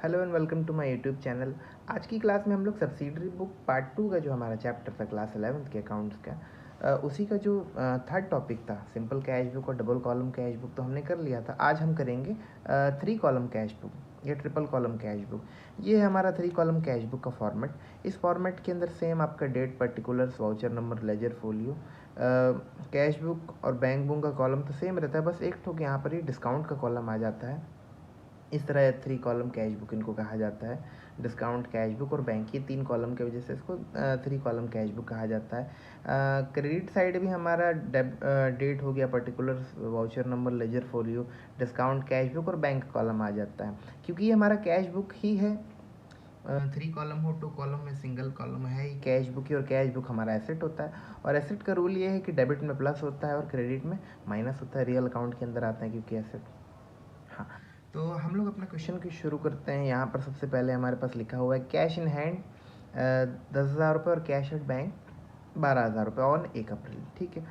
Hello and welcome to my YouTube channel. आज की class में हम लोग सब्सिडरी बुक पार्ट 2 का जो हमारा चैप्टर था क्लास 11th के अकाउंट्स का, उसी का जो थर्ड टॉपिक था सिंपल कैश बुक और डबल कॉलम कैश बुक तो हमने कर लिया था। आज हम करेंगे 3 कॉलम कैश बुक या ट्रिपल कॉलम कैश बुक। ये है हमारा 3 कॉलम कैश बुक का फॉर्मेट। इस फॉर्मेट के अंदर सेम आपका date, particulars, voucher number, ledger, folio, cash book और बैंक बुक का कॉलम तो सेम रहता है, बस एक ठोक यहाँ पर ही डिस्काउंट का कॉलम आ जाता है। इस तरह 3 कॉलम कैश बुक इनको कहा जाता है। डिस्काउंट कैश बुक और बैंक, ये 3 कॉलम की वजह से इसको 3 कॉलम कैश बुक कहा जाता है। क्रेडिट साइड भी हमारा डेट हो गया, particular, voucher number, ledger, folio, discount cash book और बैंक कॉलम आ जाता है। क्योंकि ये हमारा कैश बुक ही है, 3 कॉलम हो 2 कॉलम में सिंगल कॉलम है ही कैश बुक ही, और कैश बुक हमारा एसेट होता है। और एसेट का रूल ये है कि डेबिट में प्लस होता है और क्रेडिट में माइनस होता है, रियल अकाउंट के अंदर आते हैं क्योंकि एसेट। हाँ, तो हम लोग अपना क्वेश्चन की शुरू करते हैं। यहाँ पर सबसे पहले हमारे पास लिखा हुआ है कैश इन हैंड 10,000 रुपये और कैश एट बैंक 12,000 रुपये ऑन 1 अप्रैल। ठीक है,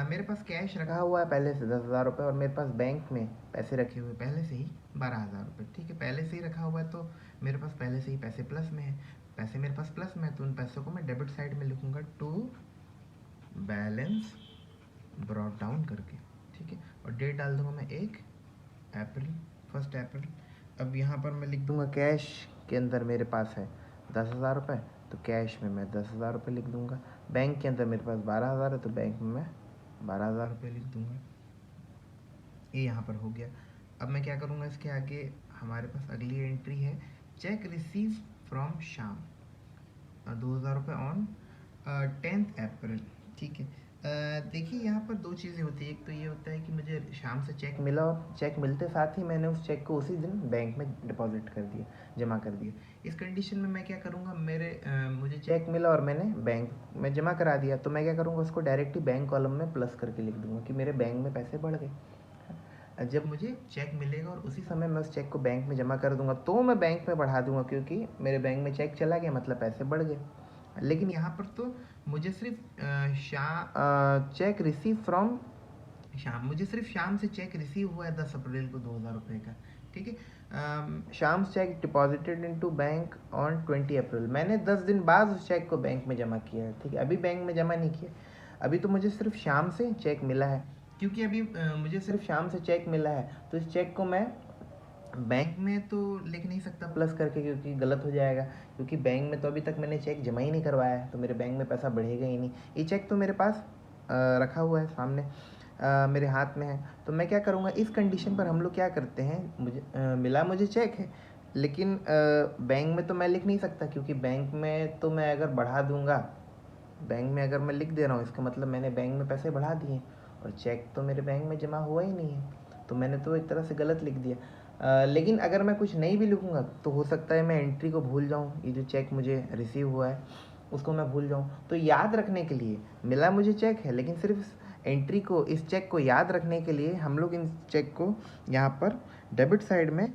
मेरे पास कैश रखा हुआ है पहले से 10,000 रुपये और मेरे पास बैंक में पैसे रखे हुए पहले से ही 12,000 रुपये। ठीक है, पहले से ही रखा हुआ है तो मेरे पास पहले से ही पैसे प्लस में है। पैसे मेरे पास प्लस में है तो उन पैसों को मैं डेबिट साइड में लिखूंगा टू बैलेंस ब्रॉट डाउन करके। ठीक है, और डेट डाल दूंगा मैं 1 अप्रैल, 1 अप्रैल। अब यहाँ पर मैं लिख दूंगा कैश के अंदर मेरे पास है 10,000 रुपये, तो कैश में मैं 10,000 रुपये लिख दूंगा। बैंक के अंदर मेरे पास 12,000 है तो बैंक में मैं 12,000 रुपये लिख दूंगा। ये यहाँ पर हो गया। अब मैं क्या करूँगा, इसके आगे हमारे पास अगली एंट्री है चेक रिसीव फ्रॉम श्याम 2,000 रुपये ऑन 10 अप्रैल। ठीक है, देखिए यहाँ पर दो चीज़ें होती है। एक तो ये होता है कि मुझे शाम से चेक मिला और चेक मिलते साथ ही मैंने उस चेक को उसी दिन बैंक में डिपॉजिट कर दिया, जमा कर दिया। इस कंडीशन में मैं क्या करूँगा, मुझे चेक मिला और मैंने बैंक में जमा करा दिया, तो मैं क्या करूँगा, उसको डायरेक्ट ही बैंक कॉलम में प्लस करके लिख दूंगा कि मेरे बैंक में पैसे बढ़ गए। जब मुझे चेक मिलेगा और उसी समय मैं उस चेक को बैंक में जमा कर दूंगा तो मैं बैंक में बढ़ा दूंगा, क्योंकि मेरे बैंक में चेक चला गया मतलब पैसे बढ़ गए। लेकिन यहाँ पर तो मुझे सिर्फ चेक रिसीव फ्रॉम शाम, मुझे सिर्फ शाम से चेक रिसीव हुआ है 10 अप्रैल को 2,000 रुपये का। ठीक है, शाम check deposited into bank on 20 अप्रैल, मैंने 10 दिन बाद उस चेक को बैंक में जमा किया है। ठीक है, अभी बैंक में जमा नहीं किया, अभी तो मुझे सिर्फ शाम से चेक मिला है। क्योंकि अभी मुझे सिर्फ शाम से चेक मिला है तो इस चेक को मैं बैंक में तो लिख नहीं सकता प्लस करके, क्योंकि गलत हो जाएगा। क्योंकि बैंक में तो अभी तक मैंने चेक जमा ही नहीं करवाया है तो मेरे बैंक में पैसा बढ़ेगा ही नहीं। ये चेक तो मेरे पास रखा हुआ है सामने, मेरे हाथ में है। तो मैं क्या करूँगा, इस कंडीशन पर हम लोग क्या करते हैं, मिला मुझे चेक है लेकिन बैंक में तो मैं लिख नहीं सकता, क्योंकि बैंक में तो मैं अगर बढ़ा दूंगा, बैंक में अगर मैं लिख दे रहा हूँ इसका मतलब मैंने बैंक में पैसे बढ़ा दिए और चेक तो मेरे बैंक में जमा हुआ ही नहीं है, तो मैंने तो एक तरह से गलत लिख दिया। लेकिन अगर मैं कुछ नहीं भी लिखूँगा तो हो सकता है मैं एंट्री को भूल जाऊँ, ये जो चेक मुझे रिसीव हुआ है उसको मैं भूल जाऊँ। तो याद रखने के लिए, मिला मुझे चेक है लेकिन सिर्फ एंट्री को, इस चेक को याद रखने के लिए हम लोग इन चेक को यहाँ पर डेबिट साइड में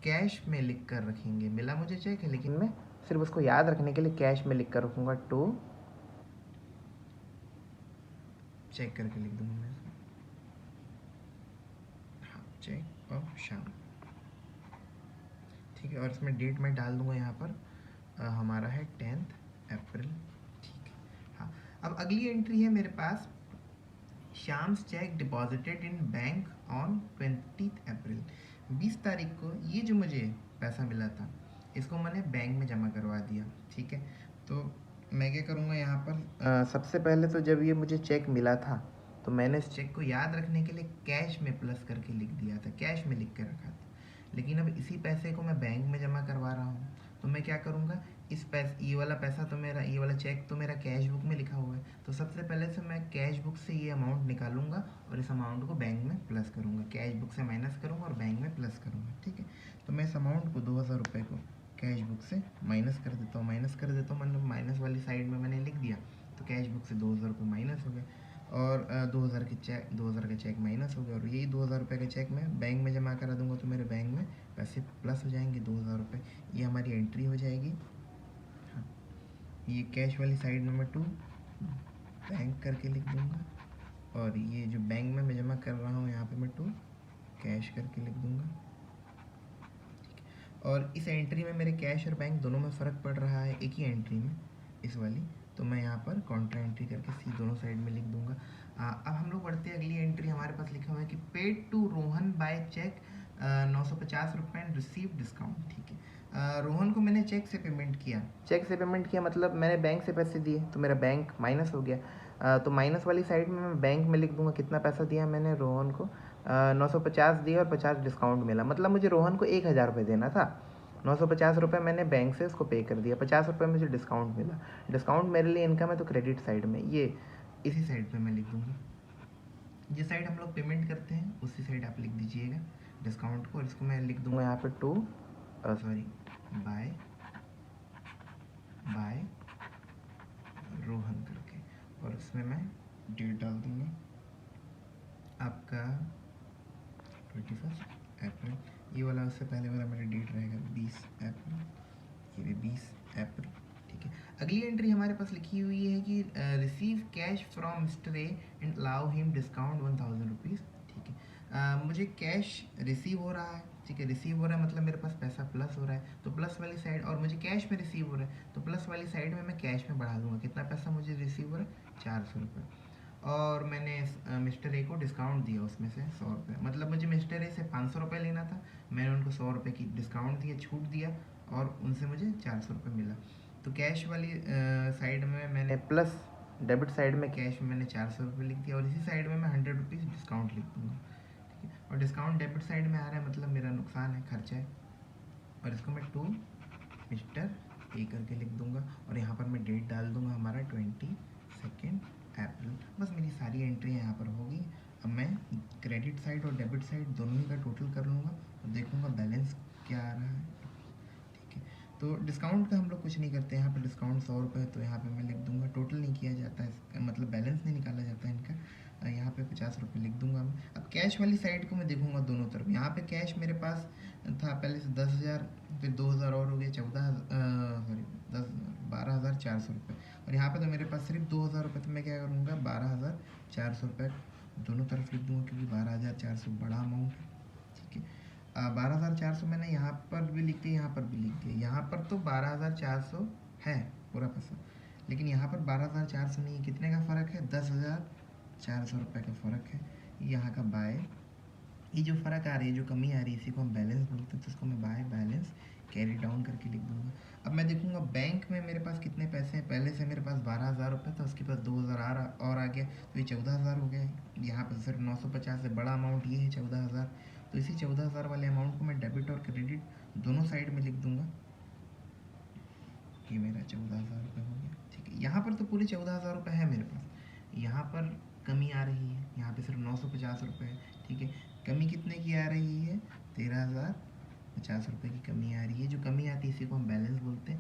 कैश में लिख कर रखेंगे। मिला मुझे चेक है लेकिन मैं सिर्फ उसको याद रखने के लिए कैश में लिख कर रखूँगा, टू चेक करके लिख दूंगा मैं इसको। हाँ, चेक ऑफ शाम। ठीक है, और इसमें डेट मैं डाल दूंगा यहाँ पर हमारा है 10 अप्रैल। ठीक है, हाँ। अब अगली एंट्री है मेरे पास Shams cheque deposited in bank on 20 April. 20 तारीख को ये जो मुझे पैसा मिला था इसको मैंने बैंक में जमा करवा दिया। ठीक है, तो मैं क्या करूँगा यहाँ पर, सबसे पहले तो जब ये मुझे चेक मिला था तो मैंने इस चेक को याद रखने के लिए कैश में प्लस करके लिख दिया था, कैश में लिख कर रखा था। लेकिन अब इसी पैसे को मैं बैंक में जमा करवा रहा हूँ तो मैं क्या करूँगा, इस पैसे, ये वाला पैसा तो मेरा, ये वाला चेक तो मेरा कैश बुक में लिखा हुआ है, तो सबसे पहले से मैं कैश बुक से ये अमाउंट निकालूंगा और इस अमाउंट को बैंक में प्लस करूँगा, कैश बुक से माइनस करूँगा और बैंक में प्लस करूँगा। ठीक है, तो मैं इस अमाउंट को 2,000 रुपये को कैश बुक से माइनस कर देता हूँ, मतलब माइनस वाली साइड में मैंने लिख दिया, तो कैश बुक से 2,000 रुपये माइनस हो गए और 2,000 का चेक माइनस हो गया, और यही 2,000 रुपये का चेक मैं बैंक में जमा करा दूंगा तो मेरे बैंक में पैसे प्लस हो जाएंगे 2,000 रुपये। ये हमारी एंट्री हो जाएगी। हाँ, ये कैश वाली साइड में मैं टू बैंक करके लिख दूंगा और ये जो बैंक में मैं जमा कर रहा हूँ यहाँ पे मैं टू कैश करके लिख दूंगा। और इस एंट्री में मेरे कैश और बैंक दोनों में फ़र्क पड़ रहा है एक ही एंट्री में, इस वाली, तो मैं यहाँ पर काउंटर एंट्री करके सी दोनों साइड में लिख दूंगा। अब हम लोग बढ़ते हैं अगली एंट्री। हमारे पास लिखा हुआ है कि paid to Rohan by cheque 950 रुपये एंड रिसीव डिस्काउंट। ठीक है, रोहन को मैंने चेक से पेमेंट किया। चेक से पेमेंट किया मतलब मैंने बैंक से पैसे दिए, तो मेरा बैंक माइनस हो गया। तो माइनस वाली साइड में मैं बैंक में लिख दूंगा कितना पैसा दिया मैंने रोहन को, 950 दिया और 50 डिस्काउंट मिला। मतलब मुझे रोहन को 1000 रुपये देना था, 950 रुपये मैंने बैंक से उसको पे कर दिया, 50 रुपये मुझे डिस्काउंट मिला। डिस्काउंट मेरे लिए इनकम है तो क्रेडिट साइड में, ये इसी साइड पे मैं लिख दूंगा। जिस साइड हम लोग पेमेंट करते हैं उसी साइड आप लिख दीजिएगा डिस्काउंट को। और इसको मैं लिख दूंगा यहाँ पे बाय रोहन करके, और इसमें मैं डेट डाल दूंगा आपका 21 अप्रैल। ये वाला उससे पहले वाला मेरा डेट रहेगा 20 अप्रैल, ये भी 20 अप्रैल। ठीक है, अगली एंट्री हमारे पास लिखी हुई है कि receive cash from mister A and allow him discount 1000 rupees. ठीक है, मुझे कैश रिसीव हो रहा है। ठीक है, रिसीव हो रहा है मतलब मेरे पास पैसा प्लस हो रहा है, तो प्लस वाली साइड, और मुझे कैश में रिसीव हो रहा है तो प्लस वाली साइड में मैं कैश में बढ़ा दूंगा। कितना पैसा मुझे रिसीव हो रहा है, 400 रुपये। और मैंने मिस्टर ए को डिस्काउंट दिया उसमें से 100 रुपये, मतलब मुझे मिस्टर ए से 500 रुपये लेना था, मैंने उनको 100 रुपये की डिस्काउंट दिया, छूट दिया, और उनसे मुझे 400 रुपये मिला। तो कैश वाली साइड में मैंने प्लस, डेबिट साइड में कैश में मैंने 400 रुपये लिख दिया, और इसी साइड में मैं 100 रुपीज़ डिस्काउंट लिख दूँगा। ठीक है, और डिस्काउंट डेबिट साइड में आ रहा है मतलब मेरा नुकसान है, खर्चा है, और इसको मैं टू मिस्टर ए करके लिख दूंगा। और यहाँ पर मैं डेट डाल दूंगा हमारा 22 अप्रैल। बस मेरी सारी एंट्री यहाँ पर होगी। अब मैं क्रेडिट साइड और डेबिट साइड दोनों ही का टोटल कर लूँगा और देखूँगा बैलेंस क्या आ रहा है। ठीक है, तो डिस्काउंट का हम लोग कुछ नहीं करते, यहाँ पर डिस्काउंट 100 रुपये है, तो यहाँ पे मैं लिख दूँगा, टोटल नहीं किया जाता है, मतलब बैलेंस नहीं निकाला जाता है इनका। यहाँ पे 50 रुपये लिख दूंगा मैं। अब कैश वाली साइड को मैं देखूंगा दोनों तरफ। यहाँ पे कैश मेरे पास था पहले से 10,000, फिर 2,000 और हो गए, 12,400 रुपये, और यहाँ पे तो मेरे पास सिर्फ 2,000 रुपये, तो मैं क्या करूँगा 12,400 रुपये दोनों तरफ लिख दूँगा, क्योंकि 12,400 बड़ा अमाउंट है। ठीक है, 12,400 मैंने यहाँ पर भी लिख दिया, यहाँ पर भी लिख दिया। यहाँ पर तो 12,400 है पूरा पैसा, लेकिन यहाँ पर 12,400 नहीं है। कितने का फ़र्क है, 10,400 रुपये का फ़र्क है। यहाँ का बाय, ये जो फ़र्क आ रही है, जो कमी आ रही है, इसी को हम बैलेंस बोलते हैं, तो इसको मैं बाय बैलेंस कैरी डाउन करके लिख दूंगा। अब मैं देखूंगा बैंक में मेरे पास कितने पैसे हैं। पहले से मेरे पास 12,000 रुपये था, उसके पास 2,000 और आ गया, तो ये 14,000 हो गया। यहाँ पर सिर्फ 950 से बड़ा अमाउंट ये है 14,000, तो इसी 14,000 वाले अमाउंट को मैं डेबिट और क्रेडिट दोनों साइड में लिख दूंगा। ये मेरा 14,000 रुपये हो गया। ठीक है, यहाँ पर तो पूरे 14,000 रुपये है मेरे पास, यहाँ पर कमी आ रही है, यहाँ पे सिर्फ 950 रुपये है। ठीक है, कमी कितने की आ रही है, 13,050 रुपये की कमी आ रही है। जो कमी आती है इसी को हम बैलेंस बोलते हैं।